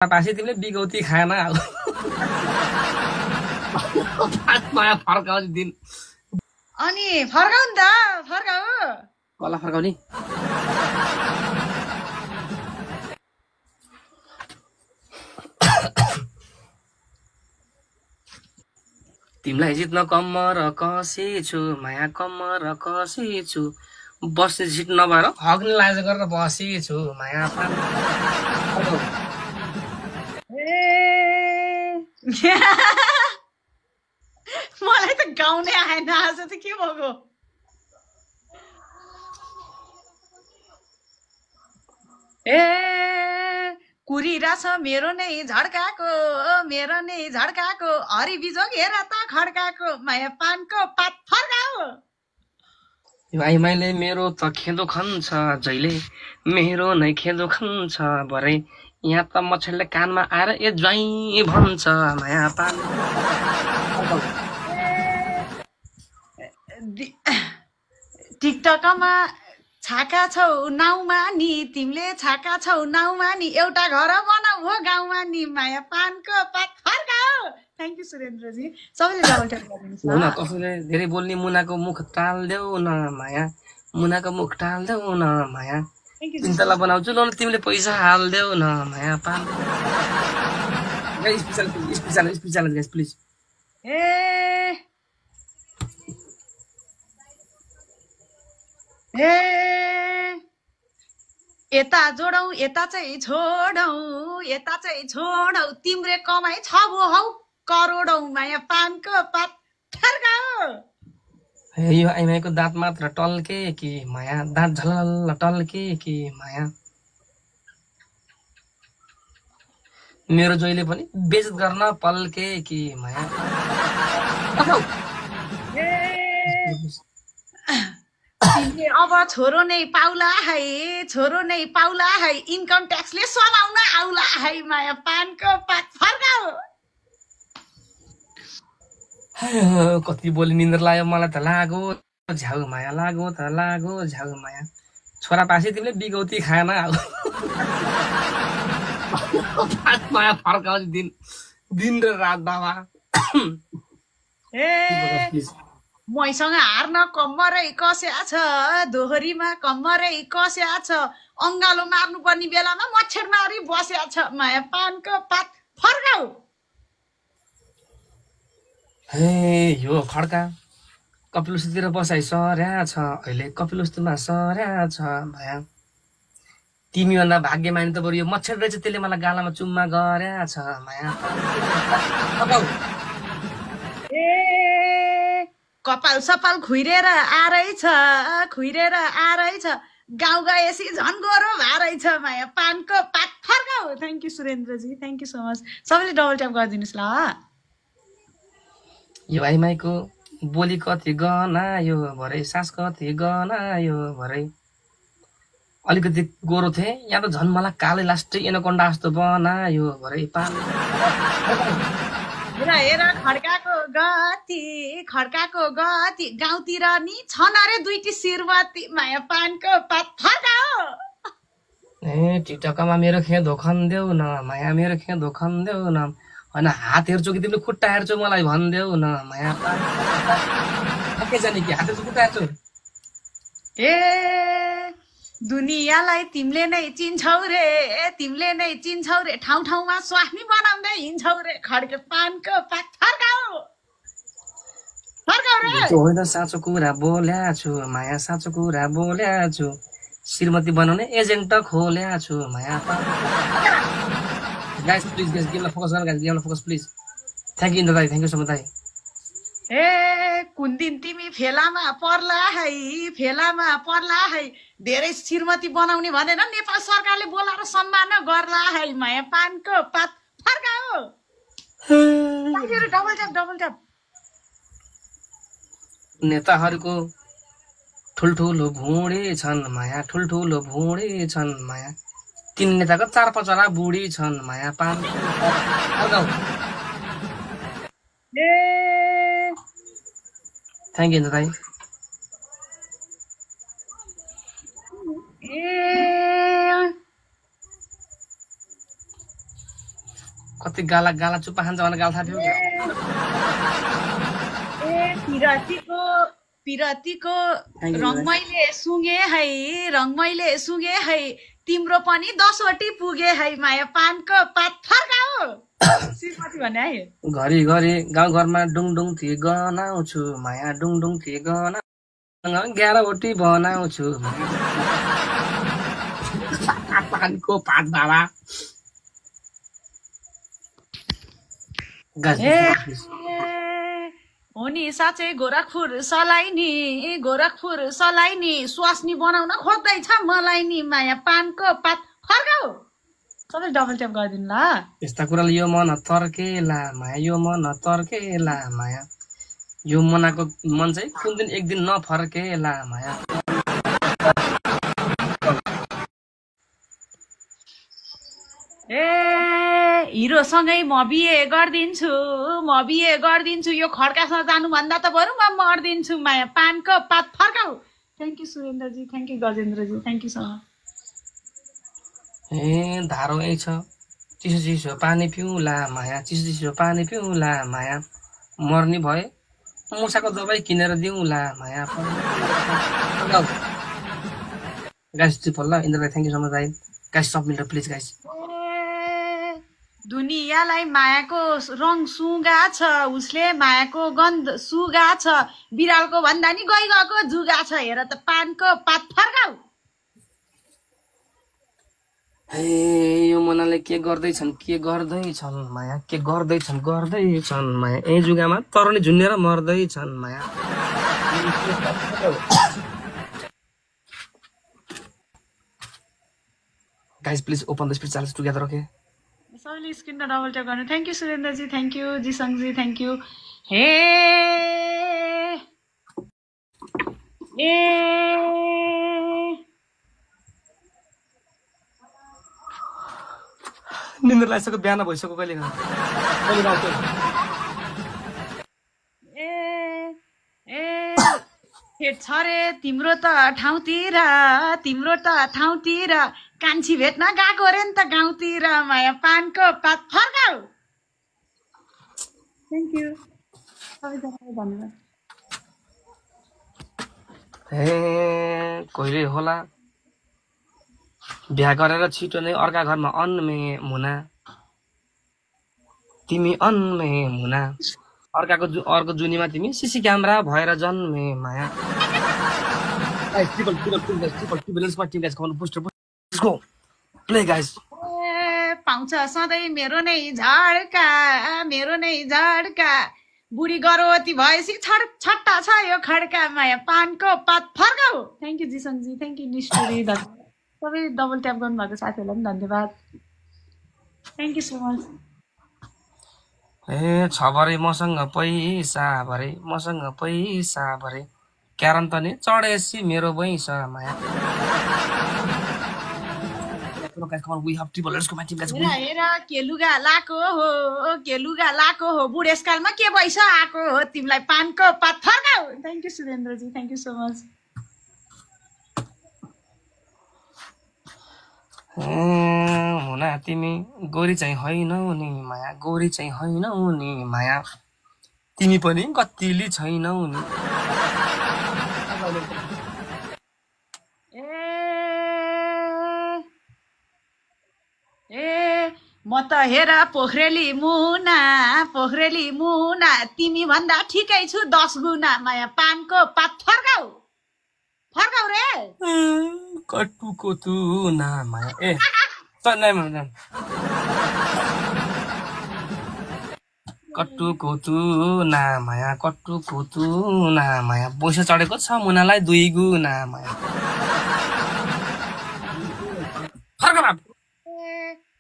पासी तिमीले बिगौती खाना माया फर्काउने दिन अनि फर्काउ नि त फर्काउ कसलाई फर्काउने तिमीलाई जित्न कम्मर कसेछु माया कम्मर कसेछु बस्ने सिट नभएर हग्ने लाज गरेर बसेछु माया मलाई त गाउने आएन आज त के भएको कुरिरहेछ मेरो नै झड्काको हरि बिजोग हेर त खड्काको माया पानको पात फर्काऊ आइमाईले मेरो त खेदो खन्छ जहिले मेरो नै खेदो खन्छ भरे यहाँ त मछलीले कानमा आएर ए ज्वाइँ भन्छ माया पान टिकटकमा छाका छौ नाउमा नि तिमीले छाका छौ नाउमा नि एउटा घर बनाऊ हो गाउँमा नि माया पानको पात फर्काऊ थ्याङ्क यू सुरेन्द्रजी सबैले डबल ट्याप गरिदिनुहोस् मुना कसैले धेरै बोल्ने मुनाको मुख टाल्देऊ न माया मुनाको मुख टाल्देऊ न माया चिन्तला बनाउँछु ल तिमीले पैसा हाल्देऊ न माया पान स्पेशल प्लिज यता जोडौ यता चाहिँ छोडौ तिम्रो कमाइ छ भो हौ करोडौ माया पानको पात फर्काऊ यो आइमाईको दाँत मात्र टल्के कि माया दाँत झलल टल्के कि माया मेरो जोइले पनि बेइज्जत गर्न पल्के कि माया अब छोरो नै पाउला है इन्कम ट्याक्सले समाउन आउला है माया पानको पात फर्काऊ कति बोली निन्द्र लाग्यो मलाई त लागो झ्याउ माया लागो झ्याउ माया छोरा पासी तिमीले बिगौती खाना माया फर्काउने दिन र रात बाबा मैसँग हार्न कम्मरै कस्या छ दोहोरीमा कम्मरै कस्या छ अङ्गालो मार्नु पर्ने बेलामा मच्छर मारी बस्या छ माया पानको पात फर्काऊ हे यो खड्का कपिलवस्तुतिर बसाइ सर्या छ अहिले कपिलवस्तुमा सर्या छ माया तिमीभन्दा भाग्यमानी त बरु यो मच्छर रहेछ त्यसले मलाई गालामा चुम्मा गर्या छ माया कपाल सपाल खुइरेर आरैछ गाउँ गएपछि झन् गोरो भारैछ माया पानको पात फर्काऊ thank you Surendraji thank you so much सबैले डबल ट्याप गरिदिनुहोस् ल यो आइमाईको बोली कति गनायो भरे सास कति गनायो भरे अलिकति गोरो थिएँ यहाँ त झन् मलाई कालै लास्टै एनाकोन्डा जस्तो बनायो भरे पान हेर खड्काको गति गाउँतिर नि छन् अरे दुईटी शिरवती माया पानको पात फर्काऊ ए टिकटकमा मेरो खेदो खन्देऊ न माया मेरो खेदो खन्देऊ न होइन हात हेर्छौ कि तिमीले खुट्टा हेर्छौ मलाई भनिदेऊ न माया के जाने कि हात हेर्छौ खुट्टा हेर्छौ ए दुनियाँलाई तिमीले नै चिन्छौ रे ठाउँ ठाउँमा स्वास्नी बनाउँदै हिँड्छौ रे खड्के पानको पात फर्काऊ होइन साँचो कुरा बोल्या छु माया साँचो कुरा बोल्या छु श्रीमती बनाउने एजेन्ट खोल्या छु माया गाइस प्लिज गेमलाई फोकस गर्नु गाइस गेमलाई फोकस प्लिज थ्याङ्क यू दाइ थ्याङ्क यू सो मच दाइ ए कुन दिन तिमी फेलामा पर्ला है धेरै श्रीमती बनाउने भनेर नेपाल सरकारले बोलाएर सम्मान गर्ला है माया पानको पात फर्काऊ डबल ट्याप नेताहरूको ठुल्ठुलो भुँडी छन् माया ठुल्ठुलो भुँडी छन् माया तीन नेताको 4-5 बुढी छन् माया पान थ्याङ्क यू दाइ कति गाला गाला चुप्पा खान्छ भने गाल थाप्यो पिरतीको रङ मैले सुँगे है तिम्रो पनि 10 वटी पुगे है माया पानको पात फर्काऊ श्रीमती भने है घरि घरि गाउँ घरमा डुङडुङ थिए गनाउँछु माया डुङडुङ थिए गना 11 वटी बनाउँछु पानको पात बाबा हो नि साँच्चै गोरखपुर सलाइनी स्वास्नी बनाउन खोज्दैछ मलाई नि माया पानको पात फर्काऊ सबै डबल ट्याप गरिदिनु ल यस्ता कुराले यो मन तर्केला माया यो मनाको मन चाहिँ कुन दिन एक दिन नफर्केला माया हिरोसँगै म बिहे गरिदिन्छु यो खड्कासँग जानुभन्दा त बरु म मर्दिन्छु माया पानको पात फर्काऊ thank you Surendraji thank you Gajendraji thank you so much धारो यही छ चिसो चिसो पानी पिउला माया मर्ने भए मुसाको दबाई किनेर दिउँला माया गाइस ट्रिपल ल इन्द्रलाई thank you so much guys guys सब मिलेर प्लिज गाइस दुनियाँलाई मायाको रङ सुगा छ उसले मायाको गन्ध सुगा छ बिरालको भन्दा नि गएको जुगा छ हेर त पानको पात फर्काऊ यो मनाले के गर्दैछन् माया के गर्दैछन् माया यही जुगामा तर नि झुन्नेर मर्दैछन् माया guys please open the speech channel together okay सबैले स्क्रिनमा डबल ट्याप गर्नु thank you Surendraji thank you Jisangji thank you निन्द्रा लागिसक्यो बिहान भइसक्यो कहिले छ रे तिम्रो त ठाउँतिर कान्छी भेट्न गएको रे नि त गाउँतिर माया पानको पात फर्काऊ थ्याङ्क यू सबैजनालाई धन्यवाद कहिले होला बिहा गरेर छिटो नै अर्का घरमा अन्मे मुना तिमी अन्मे मुना अर्को जुनीमा तिमी सिसी क्यामेरा भएर जन्मे माया प्ले गाइस पाउँछ सधैँ मेरो नै झड्का बुढी गर्भवती भएपछि छट्टा छ यो खड्का माया पानको पात फर्काऊ thank you Jisangji thank you निष्ठुरी सबै डबल ट्याप गर्नुभएको साथीहरूलाई पनि धन्यवाद थ्याङ्क यू सो मच छ भरे मसँग पैसा भरे क्यारम त नि चढेसी मेरो बैस माया हेर के लुगा लाको हो बुढेसकालमा के भइस आएको हो तिमीलाई पानको पात फर्काऊ thank you Surendraji thank you so much हुना तिमी गोरी चाहिँ होइनौ नि माया तिमी पनि कतिली छैनौ नि म त हेर पोखरेली मुना तिमी भन्दा ठिकै छु 10 गुना माया पानको पात फर्काऊ रे कटुको तु ना माया कटुको तु ना माया पैसा चढेको छ मुनालाई 2 गुना माया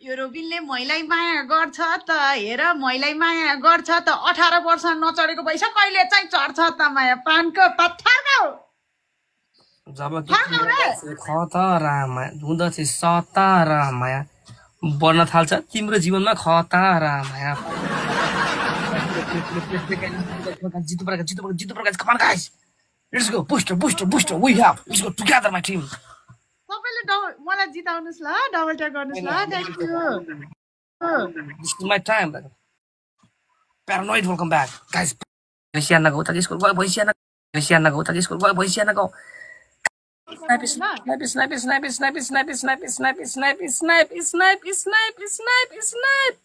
यो रोबिनले मैलाई माया गर्छ त 18 वर्ष नचढेको पैसा कहिले चाहिँ चढ्छ त माया पानको पात फर्काऊ जब खतरामा हुँदछ सतारा माया बढ्न थाल्छ तिम्रो जीवनमा खतरा माया जितो प्रकार come on guys let's go booster we have let's go together my team सबैले मलाई जिताउनुस् ल डबल ट्याप गर्नुस् ल thank you This is my time. Paranoid, welcome back. Guys, भैँसिया नगौ त स्कुल गयो भैँसिया नगौ त स्कुल गयो भैँसिया नगौ Snipe, snipe, snipe, snipe, snipe, snipe, snipe, snipe, snipe, snipe, snipe, snipe, snipe, snipe.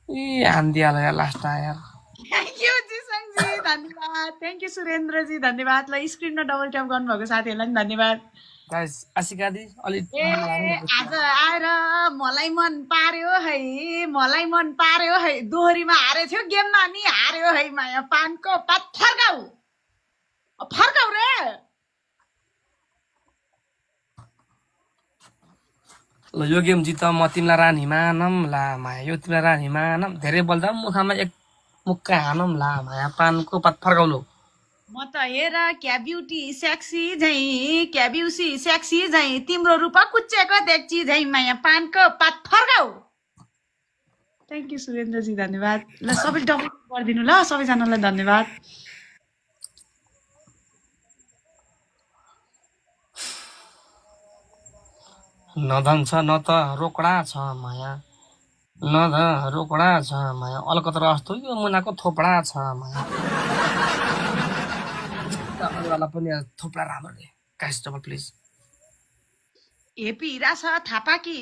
ए हान्दिहाल्यो यार लास्ट यार थ्याङ्क यू जिसङजी धन्यवाद थ्याङ्क यू सुरेन्द्रजी धन्यवाद ल स्क्रिनमा डबल ट्याप गर्नुभएको साथीहरूलाई पनि धन्यवाद गाइस आशिका दी अलि आज आएर मलाई मन पार्यो है दोहोरीमा हारे थियो गेममा नि हार्यो है माया पानको पात फर्काउ रे ल यो गेम जित म तिमीलाई रानी मानम ला माया यो तिमीलाई रानी मानम धेरै बोल्दा मुखमा एक मुक्का हानम ला माया पानको पात फर्काउलो म त हेर क्या ब्युटी सेक्सी झै तिम्रो रूप कुच्चेको देख्ची झै माया पानको पात फर्काउ थ्याङ्क यू सुरेन्द्रजी धन्यवाद ल सबै डबल गरिदिनु ल सबैजनालाई धन्यवाद न धन छ न त रोकडा छ माया न ध रोकडा छ माया अलकत्र जस्तो यो मुनाको थोपडा छ माया अरूवाला पनि थोपडा राम्रो रे गाइस डबल प्लिज ए पिरा छ थापाकी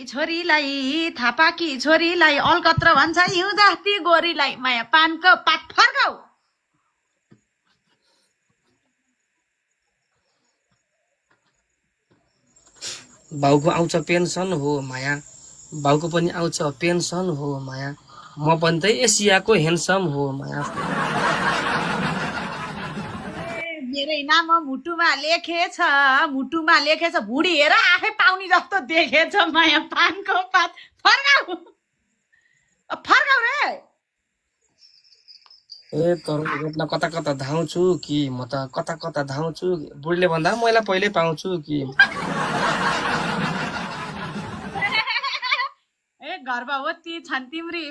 छोरीलाई अलकत्र भन्छ हिउँदाती गोरीलाई माया पानको पात फर्काउ बाउको आउँछ पेन्सन हो माया बाउको पनि आउँछ पेन्सन हो माया म पनि त एसियाको ह्यान्डसम हो माया मेरै नाम मुटुमा लेखेछ भुडी हेर आफै पाउने जस्तो देखेछ माया पानको पात फर्काउ रे ए तर कता कता धाउँछु कि म त कता धाउँछु बुढीले भन्दा मैले पहिले पाउँछु कि गर्भवती छन् तिम्री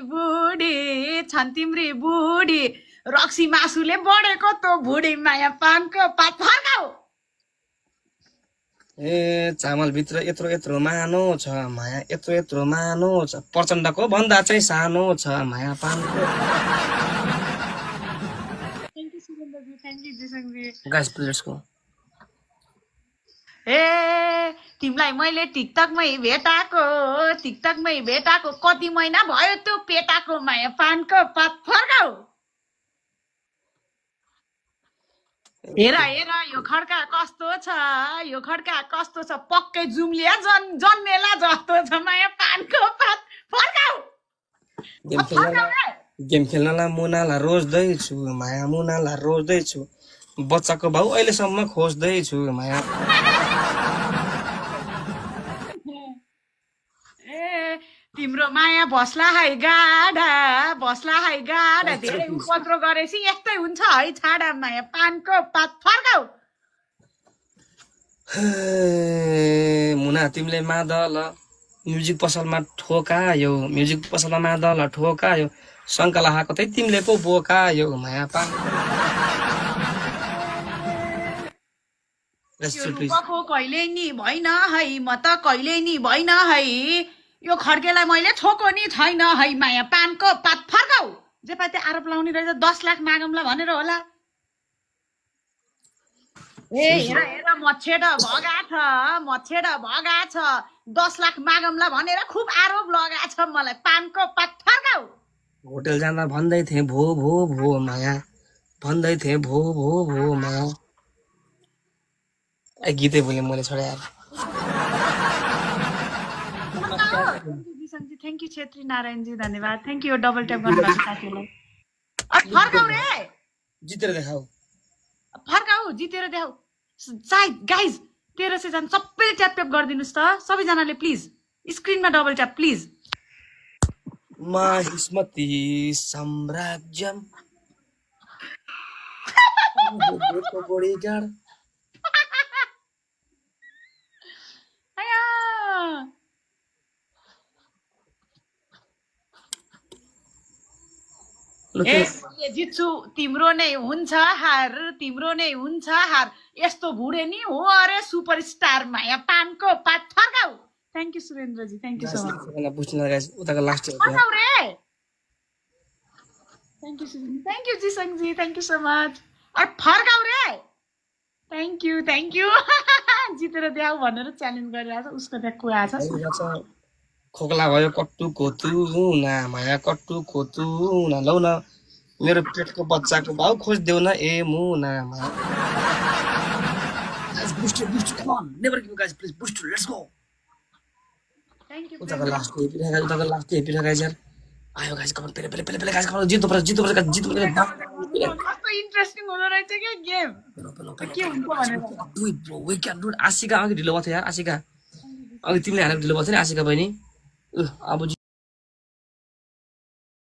बुढी रक्सी मासुले बढेको त भुडी माया पानको पात फर्काउ ए चामल भित्र यत्रो मानो छ माया यत्रो मानो छ प्रचण्डको भन्दा चाहिँ सानो छ माया पानको thank you Surendraji thank you Jisangji guys प्लेयर्सको ए तिमीलाई मैले टिकटकमै भेटाको कति महिना भयो त्यो पेटाको माया पानको पात फर्काउ हेर यो खड्का कस्तो छ पक्कै जुम्लिया जन्मेला जस्तो छ माया पानको पात फर्काउ गेम खेल्नलाई मुनालाई रोज्दैछु माया मुनालाई रोज्दैछु बच्चाको भाउ अहिलेसम्म खोज्दैछु माया तिम्रो माया बस्ला है गाडा धेरै उपद्रो गरेपछि यस्तै हुन्छ है छाडा माया पानको पात फर्काउ मुना तिमीले मादल म्युजिक पसलमा ठोकायो शङ्का लाहाको चाहिँ तिमीले पो बोकायो माया पान कहिले नि भइन है म त कहिले नि भइन है यो खड्केलाई मैले छोको नि छैन है माया पानको पात फर्काउ जे पाते आरोप लाउने रहेछ 10 लाख मागमला भनेर होला ए हेर मच्छेड भगा छ 10 लाख मागमला भनेर खुब आरोप लगा छ मलाई पानको पात फर्काउ होटल जाँदा भन्दै थिए भो माया ए गीतै बोले मैले छोडे थ्याङ्क यू छेत्री नारायणजी धन्यवाद थ्याङ्क यू डबल ट्याप गर्नुभएको साथीहरूलाई फर्काउ रे जितेर देखाऊ सायद गाइज 1300 जना सबैले ट्याप ट्याप गरिदिनुहोस् त सबैजनाले प्लिज स्क्रिनमा डबल ट्याप प्लिज माहिस्मती साम्राज्यम बोडीगार्ड जित्छु तिम्रो नै हुन्छ हार यस्तो भुडे नि हो अरे सुपरस्टार माया पानको पात फर्काउ thank you Surendraji thank you so much बुझ्नु गाइस उताको लास्ट फर्काउ रे thank you thank you Jisangji thank you so much अरे फर्काउ रे थ्याङ्क यू जितेर देऊ भनेर च्यालेन्ज गरिरहेको छ उसको त्यहाँ कुवा छ खोक्ला भयो कट्टु खोतु ना माया कट्टु खोतु ना लौ न मेरो पेटको बच्चाको भाउ खोज्देऊ न ए मुना boost come on never give guys please boost let's go thank you उताको लास्ट एपिसोड गाइस यार आयो गाइस कम पहिले गाइस कम जित्नु पर्छ कस्तो इन्ट्रेस्टिङ हुँदो रहेछ के गेम के हुन्छ भनेर do it bro we can do it Ashika अघि ढिलो भयो यार आशिका अघि तिमीले हानेको ढिलो भयो नि आशिका बहिनी अब